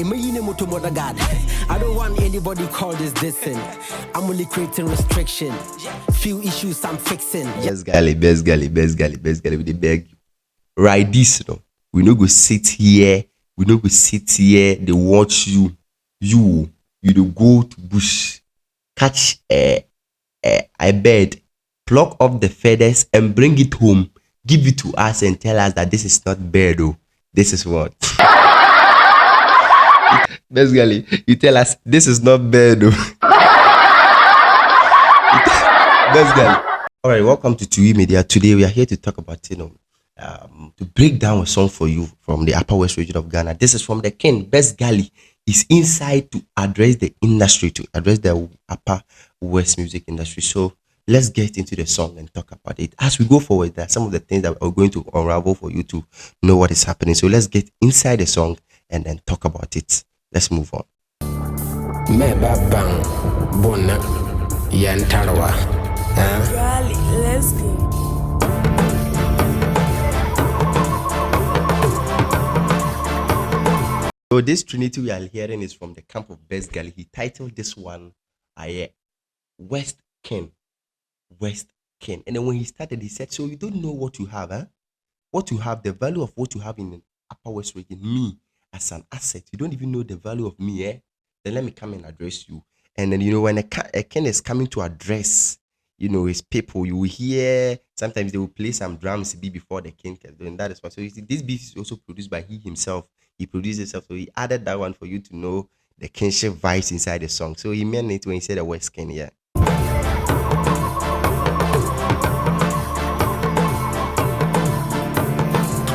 I don't want anybody called this thing. I'm only creating restriction. Few issues I'm fixing. Best galley with the beg. Right, this, we no go sit here. We no go sit here. They watch you. You do go to bush, catch a bird, pluck off the feathers and bring it home. Give it to us and tell us that this is not bird, though. This is what. Basically, you tell us this is not bad. Basically. All right, welcome to Tui Media. Today we are here to talk about, to break down a song for you from the Upper West region of Ghana. This is from the King. Best Gali is inside to address the industry, to address the Upper West music industry. So let's get into the song and talk about it. As we go forward, there are some of the things that are going to unravel for you to know what is happening. So let's get inside the song and then talk about it. Let's move on. Let's go. So this Trinity we are hearing is from the camp of Best Gali. He titled this one West King. West King. And then when he started, he said, so you don't know what you have, huh? What you have, the value of what you have in the Upper West region, me as an asset. You don't even know the value of me, eh? Then let me come and address you. And then, when a king is coming to address, his people, you will hear, sometimes they will play some drums before the king can do, and that is why. So you see, this beat is also produced by he himself. He produced himself, so he added that one for you to know the kinship vibes inside the song. So he meant it when he said the West King, yeah.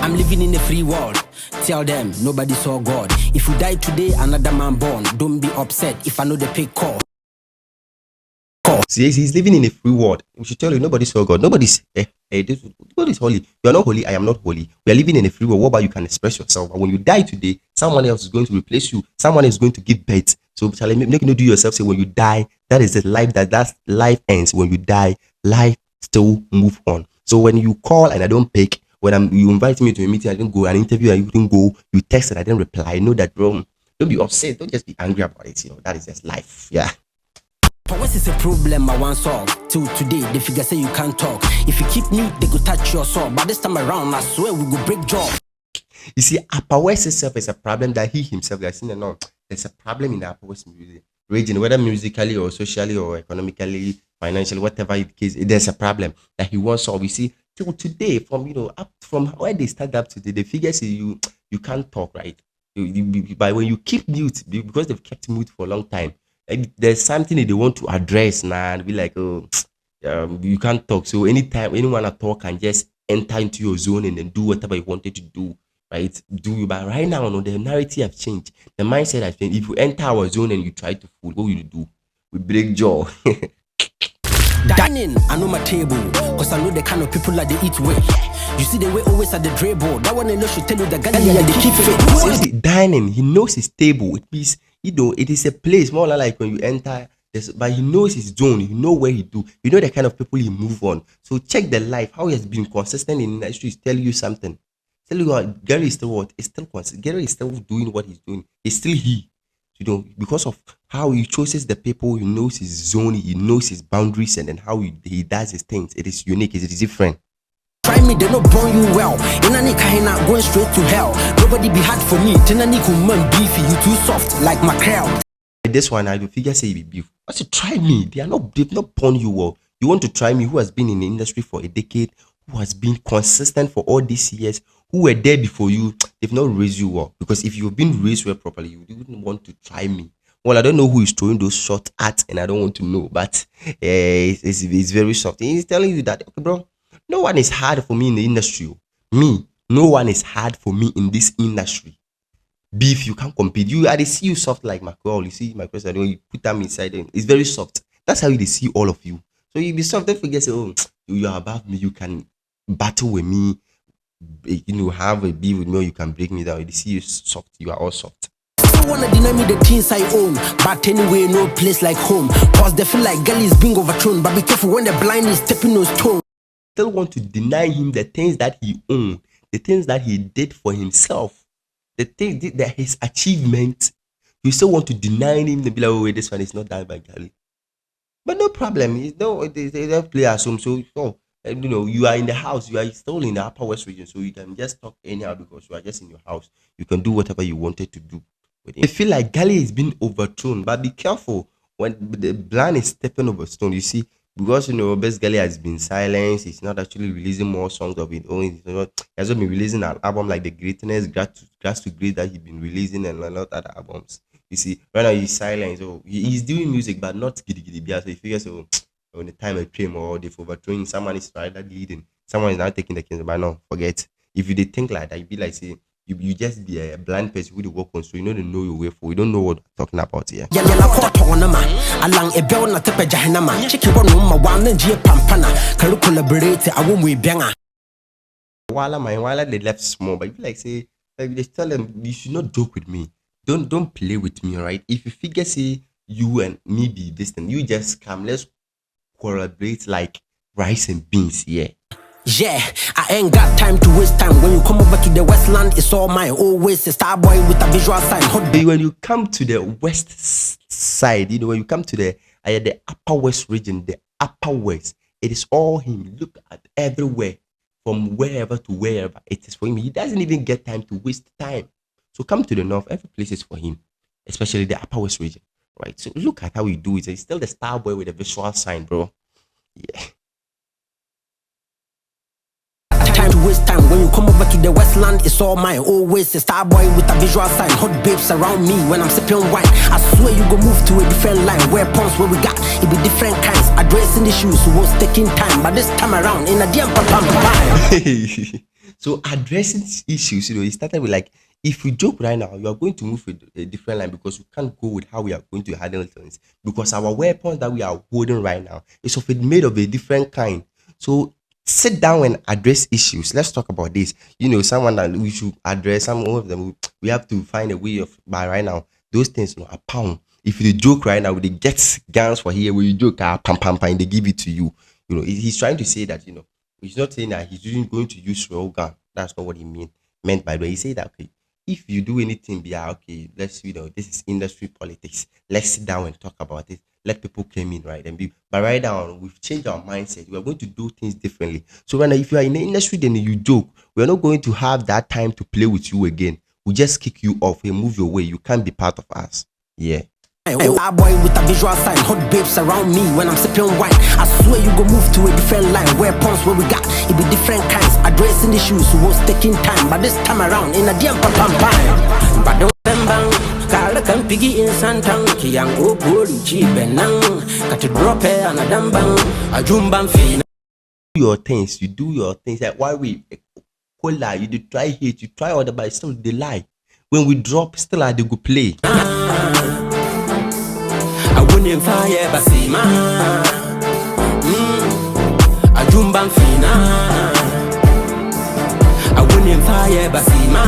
I'm living in a free world. Tell them nobody saw God. If you die today, another man born. Don't be upset if I know the pay call. See, he's living in a free world. We should tell you, nobody saw God. Nobody's holy. You are not holy. I am not holy. We are living in a free world whereby you can express yourself. But when you die today, someone else is going to replace you. Someone is going to give birth. So shall I make you do yourself? Say when you die, that is the life. That life ends. When you die, life still move on. So when you call and I don't pick, when you invite me to a meeting, I didn't go, an interview, I didn't go, you text and I didn't reply. Know that, bro. Don't be upset. Don't just be angry about it. That is just life. Yeah. But what is a problem I want solve? Till today, they figure say you can't talk. If you keep me, they go touch your soul. But this time around, I swear we go break jaw. You see, Upper West itself is a problem that he himself has seen. No, there's a problem in the Upper West music region, whether musically or socially or economically, financially, whatever it is, there's a problem that he wants to solve. You see, till today, up from where they start up today, the figures you can't talk, right? But when you keep mute, because they've kept mute for a long time, there's something that they want to address now and be like, you can't talk. So anytime anyone talk can just enter into your zone and then do whatever you wanted to do, right? But right now, the narrative have changed. The mindset has changed. If you enter our zone and you try to fool, what will you do? We break jaw. Dining, I know my table, cause I know the kind of people that they eat with. You see the way always at the dribble. That one alone should tell you the guy they keep fit. Seriously, dining, he knows his table. It means, it is a place more like when you enter this, but he knows his zone, you know where he do, you know the kind of people he move on. So check the life, how he has been consistent in the industry is tell you something. Tell you what, Gary is still what? Is still consistent. Gary is still doing what he's doing. He's still he. Because of how he chooses the people, he knows his zone, he knows his boundaries, and then how he does his things. It is unique, it is different. Try me, they not born you well. In any kind of going straight to hell. Nobody be hard for me. Tenani man beefy, you too soft like mackerel. This one, I do figure say be beef. I said, try me. They've not born you well. You want to try me, who has been in the industry for a decade, who has been consistent for all these years, who were there before you, they've not raised you well. Because if you've been raised well properly, you wouldn't want to try me. Well, I don't know who is throwing those shots at, and I don't want to know, but it's very soft. He's telling you that, okay, bro, no one is hard for me in the industry. No one is hard for me in this industry. Beef, you can't compete. They see you soft like mackerel. You see mackerel, you put them inside them. It's very soft. That's how they see all of you. So you be soft, don't forget, say, you are above me, you can battle with me, have a beef with me, or you can break me down. They see you soft, you are all soft. Still wanna deny me the things I own, but anyway, no place like home. Cause they feel like girl is being overthrown, but be careful when the blind is stepping on stone. Still want to deny him the things that he owned, the things that he did for himself. the thing that his achievement, you still want to deny him and be like, oh wait, this one is not done by Gali. But no problem. They don't play at home. So, you are in the house. You are still in the Upper West region. So you can just talk anyhow because you are just in your house. You can do whatever you wanted to do with it. I feel like Gali is being overthrown. But be careful when the blind is stepping over stone. You see, because, Best Gali has been silenced. He's not actually releasing more songs of his own. He hasn't been releasing an album like The Greatness, Grass to Great that he's been releasing and a lot of other albums. You see, right now he's silent. So he's doing music, but not giddy giddy bia. So he figures, when the time I came or they've overthrown, someone is right that leading, someone is now taking the kings. But no, forget. If you did think like that, you'd be like, say, you just be a blind person who they work on, so you know your way for. You don't know what I'm talking about here. Alang ebel na tepe jahanama. Chiki wonu ma wane jie pampana. Kalu collaborate awu mu ibianga. While they left small, but you like say, like they tell them you should not joke with me. Don't play with me, right? If you figure say you and me be distant, you just come. Let's collaborate like rice and beans, yeah. Yeah, I ain't got time to waste time. When you come over to the Westland, it's all mine. Always a star boy with a visual sign. When you come to the west side, when you come to the Upper West region, the Upper West, it is all him. Look at everywhere, from wherever to wherever, it is for him. He doesn't even get time to waste time. So come to the north, every place is for him, especially the Upper West region, right? So look at how he do it. He's still the star boy with a visual sign, bro. Yeah. Time to waste time. When you come over to the Westland, it's all mine. Always a star boy with a visual sign. Hot babes around me when I'm sipping wine. I swear you go move to a different line. Where pumps where we got, it be different kinds. Addressing the shoes was taking time, but this time around in a damn pam. So addressing issues, it started with like, if you joke right now, you are going to move with a different line because you can't go with how we are going to handle things. Because our weapons that we are holding right now is made of a different kind. So sit down and address issues. Let's talk about this. Someone that we should address, some of them we have to find a way of. By right now, those things are pound. If you joke right now, they get guns for here. When you joke, pam pam pam, they give it to you. He's trying to say that he's not saying that he's going to use raw gun. That's not what he meant by the way. He said that okay, if you do anything, okay, let's this is industry politics. Let's sit down and talk about it. Let people come in, right? But right now, we've changed our mindset. We are going to do things differently. So right now, if you are in the industry, then you joke. We're not going to have that time to play with you again. We just kick you off and move your way. You can't be part of us. Yeah. A boy with a visual sign, hot babes around me when I'm sipping wine. I swear you go move to a different line. Where pumps where we got, it be different kinds. Addressing the shoes was taking time, but this time around in a damn pam. But don't remember, Kala can piggy in Santang, Kiang go cheap and now, got to drop it and a dambang, a jumban fee. Your things, you do your things. Like why we lie, you try hate, you try other, but still they lie. When we drop, still they go play. I wouldn't fire Basima. A jumban fina. I wouldn't fire Basima.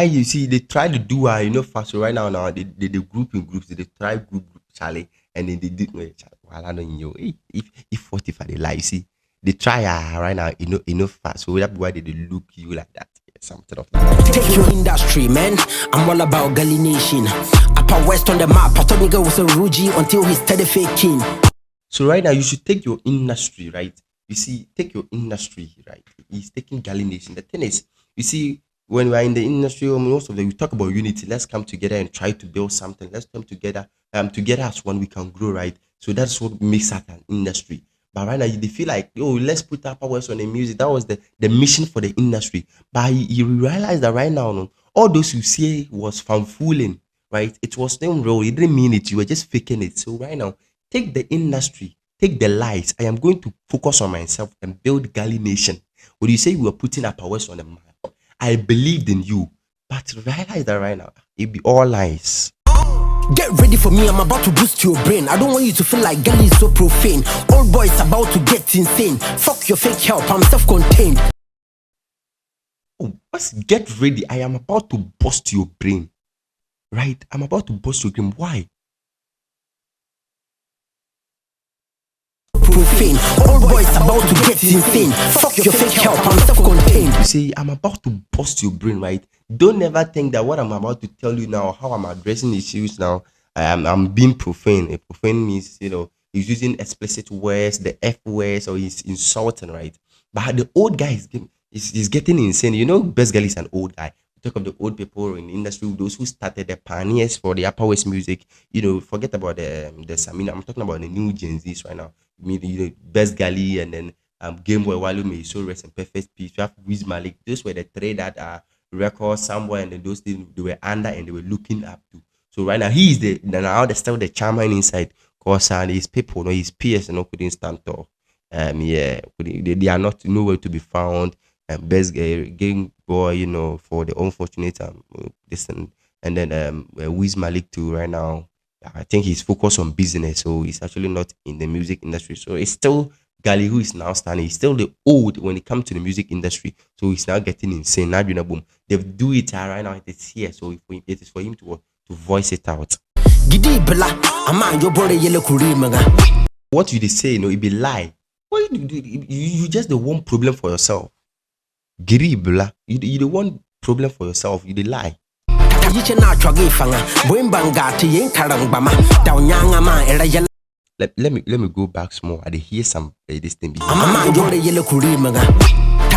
You see, they try to do fast right now. They group in groups. They try group Charlie, and then they did. Well, I don't know. If 45 they lie, you see, they try right now. Fast. So that's why they look you like that. Something of that. Take your industry, man. I'm all about Gali Nation. Upper West on the map. I thought nigga was a Ruji until he started faking. So right now, you should take your industry, right? You see, take your industry, right? He's taking Gali Nation. The thing is, you see, when we are in the industry, most of them we talk about unity. Let's come together and try to build something. Let's come together. Together as one, we can grow, right? So that's what makes us an industry. But right now, they feel like, let's put Upper West on the music. That was the mission for the industry. But you realize that right now, all those you say was fanfooling, right? It was not real. You didn't mean it. You were just faking it. So right now, take the industry, take the lies. I am going to focus on myself and build Gali Nation. When you say we were putting Upper West on the map, I believed in you. But realize that right now, it be all lies. Get ready for me, I'm about to boost your brain. I don't want you to feel like Gali is so profane. Old boy is about to get insane. Fuck your fake help, I'm self-contained. Let's get ready. I am about to bust your brain. Right? I'm about to bust your brain. Why? profane. Old boys about to get insane. Fuck your fake help, I'm self-contained. You say, I'm about to bust your brain, right? Don't ever think that what I'm about to tell you now, how I'm addressing issues now, I'm being profane. Profane means, he's using explicit words, the F words, or he's insulting, right? But the old guy is getting insane. Best Girl is an old guy. We talk of the old people in the industry, those who started the pioneers for the Upper West music. Forget about the Samina. I'm talking about the new Gen Zs right now. Best Gali, and then Game Boy Walu, may so rest in perfect peace. You have Wiz Malik. Those were the three that are records somewhere, and then those things they were under and they were looking up to. So right now he is there's still the chairman inside. Cause his people, his peers, couldn't stand tall. They are not nowhere to be found. Best Game Boy, for the unfortunate and then Wiz Malik too. Right now, I think he's focused on business, so he's actually not in the music industry. So it's still Gali who is now standing. He's still the old when it comes to the music industry. So he's now getting insane. Now boom, they do it right now. It's here, so it is for him to voice it out. What you say, it be lie. Why you just the one problem for yourself? Giribla, you the one problem for yourself. You the lie. Let me go back small. I hear some this thing.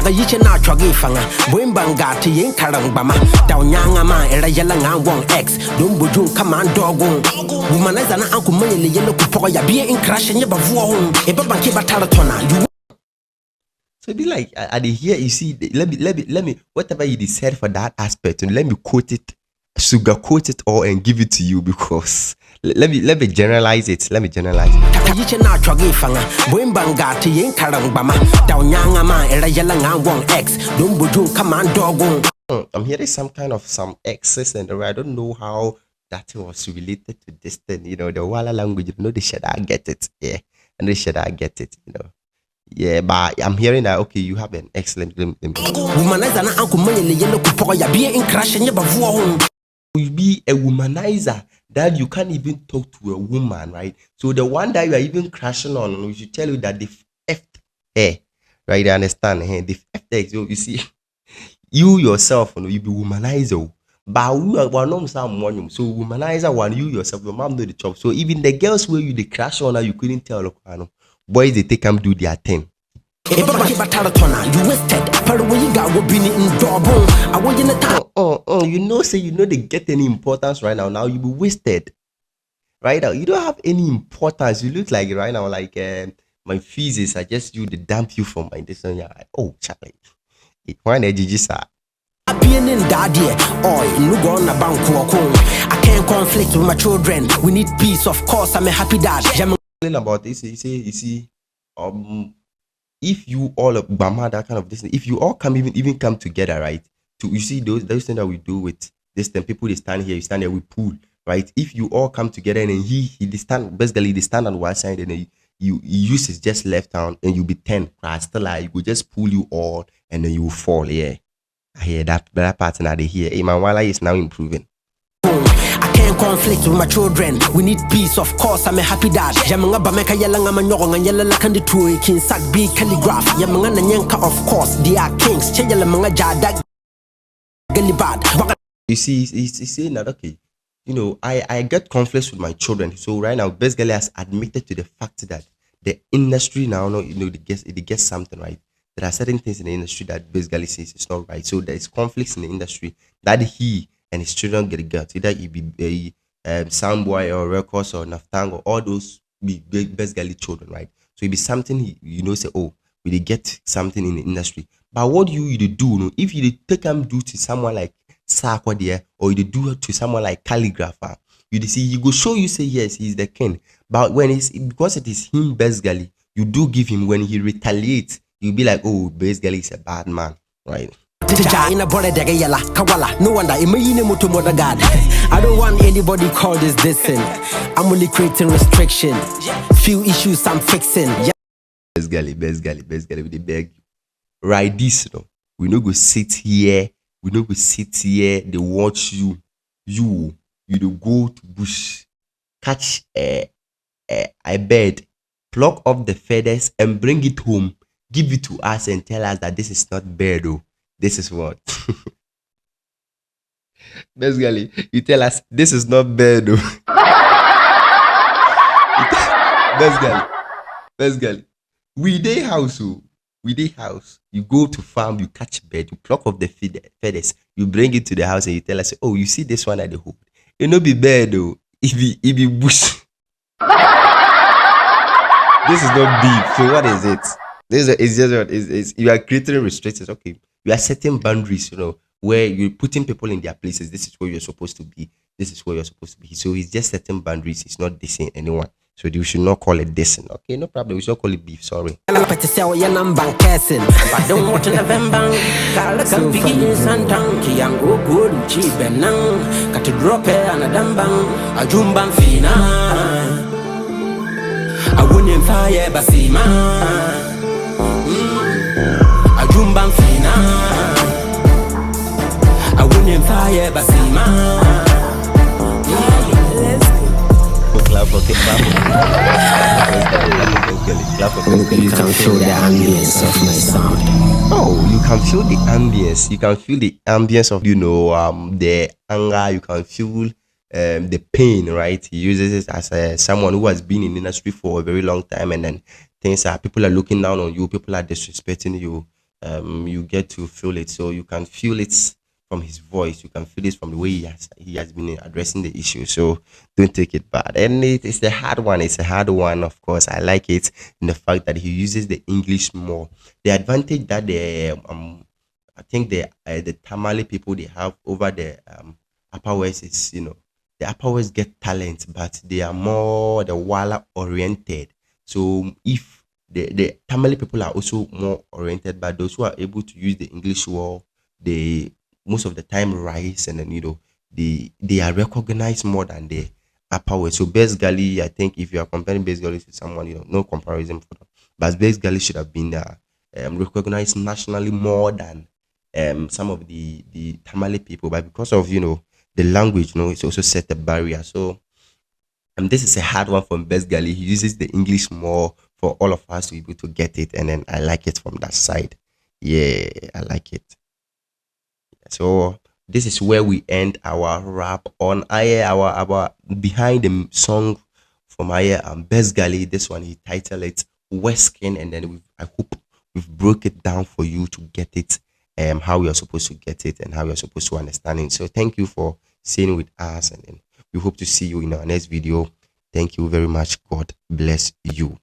Yiche na chwage fanga Bwemba ti yen karambama Dawnyanga ma era yela nga wong X Dumbo jun kama dogon Womanizer na anku manyele yelo kupoko ya Biye in crash nye bavuo hon Eba banki batara tona. So it be like I hear you see. Let me whatever you said for that aspect, and let me quote it, sugarcoat it all, and give it to you because let me generalize it. Let me generalize it. I'm hearing some X's and I don't know how that was related to this thing. The Wala language. The should I get it? Yeah, and the should I get it? Yeah, but I'm hearing that okay, you have an excellent. You be a womanizer that you can't even talk to a woman, right? So the one that you are even crashing on, we should tell you that the effed her, right? I understand. The effed her. You see, you yourself, you be womanizer. But we are not someone. So womanizer one, you yourself, your mom do the job. So even the girls where you the crash on her, you couldn't tell. Boys they take them do their thing. You wasted. Say they get any importance right now. Now you be wasted. Right now, you don't have any importance. You look like right now, like my feces. I just you the damp you from my distance. Like, oh, Charlie, why not you just I can't conflict with my children. We need peace, of course. I'm a happy dad. About this, you see, if you all of Bama, that kind of this, if you all come even come together, right? You see those things that we do with this, then people they stand here, you stand there, we pull, right? If you all come together and then he stand basically they stand on one side and then you use his just left hand and you be 10, right? Still like you will just pull you all and then you will fall. Yeah, I hear that pattern that they hear. Hey, my Wala is now improving. I can't conflict with my children. We need peace, of course. I'm a happy dad. Yamanga bameka yalanga manyoro and yala kandi tuwe kin sak be calligraph. Yamanga nanyanka, of course. They are kings. Chayala manga jada galibad. You see, he's saying that okay. I get conflicts with my children. So right now, Best Girl has admitted to the fact that the industry now, it gets something right. There are certain things in the industry that Best Girl says is not right. So there is conflicts in the industry that he and his children get. Either he be a Soundboy or Records or Naftang or all those be Best Girl children, right? So it be something say, oh, we get something in the industry. But what you do, if you take him do to someone like Sakwa there, or you do it to someone like Calligrapher, you see, he go show you say yes, he's the king. But when because it is him Best Girl, you do give him when he retaliates, you'll be like, oh, Best Girl is a bad man, right? No wonder I don't want anybody call this thing. I'm only creating restriction. Few issues I'm fixing. Best girl, we dey beg you. Right this, we no go sit here. They watch you. You go to bush, catch a bird, pluck off the feathers and bring it home, give it to us and tell us that this is not bird, oh, this is what? Basically, you tell us this is not bird, oh. Basically, basically, we dey house, oh, we dey house. You go to farm, you catch bird, you pluck off the feathers, you bring it to the house and you tell us, oh, you see this one at the hood. It no be bird, oh, it be bush. This is not beef. So what is it? This is just what is you are creating restrictions. Okay, you are setting boundaries. Where you're putting people in their places. This is where you're supposed to be. This is where you're supposed to be. So he's just setting boundaries. He's not dissing anyone. So you should not call it dissing. Okay, no problem. We should not call it beef. Sorry. I wouldn't fire Basima. I jumban fina. I wouldn't fire Basima. Clap for You can feel the ambience of my sound. Oh, you can feel the ambience. You can feel the ambience of the anger. You can feel the pain, right? He uses it as someone who has been in the industry for a very long time, and then things are people are looking down on you, people are disrespecting you. You get to feel it, so you can feel it from his voice. You can feel it from the way he has been addressing the issue. So don't take it bad. And it's a hard one. It's a hard one, of course. I like it in the fact that he uses the English more. The advantage that I think the Tamale people they have over the Upper West is the Upper West get talent, but they are more the Wala oriented. So if the Tamale people are also more oriented, but those who are able to use the English word, they most of the time rise, and then they are recognized more than the Upper West. So basically, I think if you are comparing basically to someone, no comparison for them, but basically should have been recognized nationally more than some of the Tamale people, but because of the language, it's also set a barrier. So this is a hard one from Best Gali. He uses the English more for all of us to be able to get it, and then I like it from that side. Yeah, I like it. So this is where we end our rap on our behind the song from Aya and Best Gali. This one he titled it Weskin, and then I hope we've broke it down for you to get it, how you're supposed to get it and how you're supposed to understand it. So thank you for staying with us, and then we hope to see you in our next video. Thank you very much. God bless you.